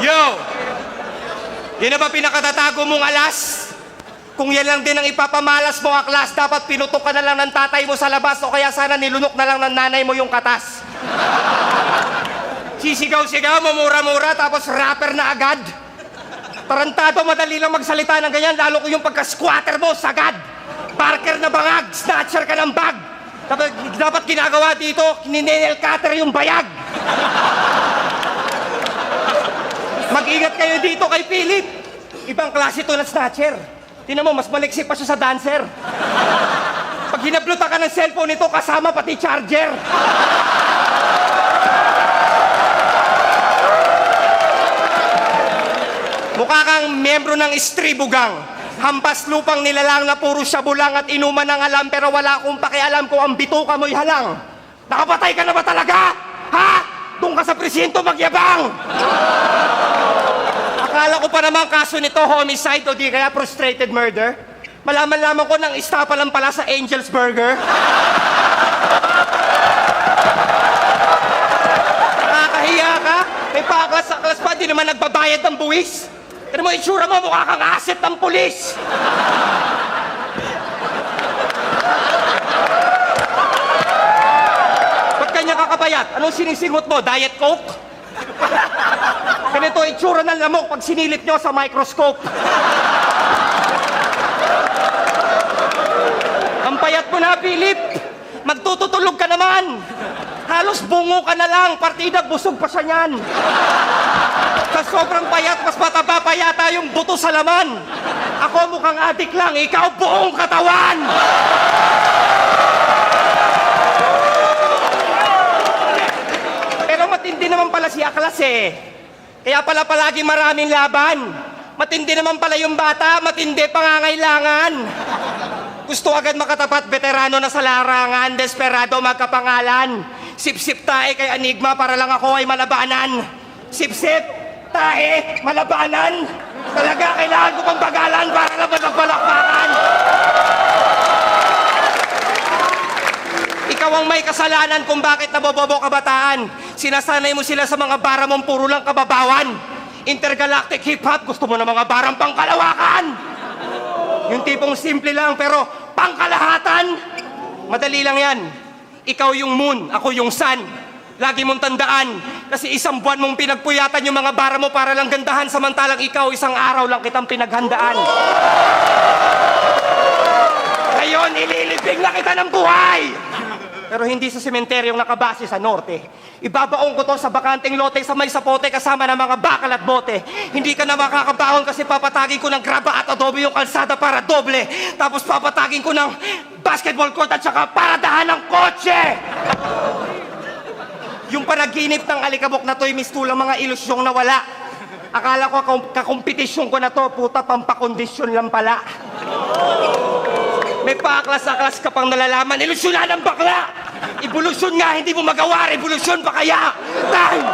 Yo! Yan na ba pinakatatago mong alas? Kung yan lang din ang ipapamalas mo ang klas, dapat pinutok ka na lang ng tatay mo sa labas o kaya sana nilunok na lang ng nanay mo yung katas. Sisigaw-sigaw, mamura-mura, tapos rapper na agad. Tarantado, madali lang magsalita ng ganyan, lalo ko yung pagka-squatter mo, sagad. Parker na bangag, snatcher ka ng bag. Dapat ginagawa dito, ninenel cutter yung bayag. Mag-ingat kayo dito kay Philip. Ibang klase to na snatcher. Tingnan mo, mas maliksi pa siya sa dancer. Pag hinablutan ka ng cellphone nito, kasama pati charger. Mukha kang miyembro ng istribugang. Hampas lupang nilalang na puro syabulang at inuman ng alam pero wala akong pakialam kung ang bituka mo'y halang. Nakapatay ka na ba talaga? Ha? Doon ka sa presinto magyabang! Akala ko pa naman kaso nito homicide o di kaya frustrated murder. Malaman-laman ko nang istapa lang pala sa Angel's Burger. Nakakahiya ka? May paklas-aklas pa, di naman nagbabayad ng buwis. Pero mo, itsura mo, mukha kang asset ng pulis. Ba't kanya kakapayat? Anong sinisingot mo? Diet Coke? Ganito itsura ng lamok pag sinilip nyo sa microscope. Ang payat mo na, Philip. Magtututulog ka naman. Halos bungo ka na lang. Partida, busog pa siya niyan. Sa sobrang payat, mas mataba pa yata yung buto sa laman. Ako mukhang adik lang, ikaw buong katawan. Pero matindi naman pala si Aklas eh. Kaya pala palagi maraming laban. Matindi naman pala yung bata, matindi pangangailangan. Gusto agad makatapat, veterano na sa larangan, desperado magkapangalan. Sip-sip tae kay Enigma para lang ako ay malabanan. Sip-sip tae, malabanan. Talaga kailangan ko pang bagalan para lang magpalakpakan. Ikaw ang may kasalanan kung bakit nabobobo kabataan. Sinasanay mo sila sa mga bara mong puro lang kababawan. Intergalactic hip-hop, gusto mo na mga barang pangkalawakan. Yung tipong simple lang pero pangkalahatan. Madali lang yan. Ikaw yung moon, ako yung sun. Lagi mong tandaan. Kasi isang buwan mong pinagpuyatan yung mga bara mo para lang gandahan. Samantalang ikaw, isang araw lang kitang pinaghandaan. Ngayon, ililibing na kita ng buhay. Pero hindi sa sementeryong nakabase sa norte. Ibabaong ko to sa bakanteng lote sa may sapote kasama ng mga bakal at bote. Hindi ka na makakabaon kasi papatagin ko ng graba at adobe yung kalsada para doble. Tapos papatagin ko ng basketball court at saka paradahan ng kotse. Yung panaginip ng alikabok na to'y mistulang mga ilusyong nawala. Akala ko kakompetisyon ko na to, puta, pampakondisyon lang pala. May paklas-aklas ka pang nalalaman, ilusyonan ng bakla! Evolusyon nga, hindi mo magawa, revolusyon pa kaya! Time!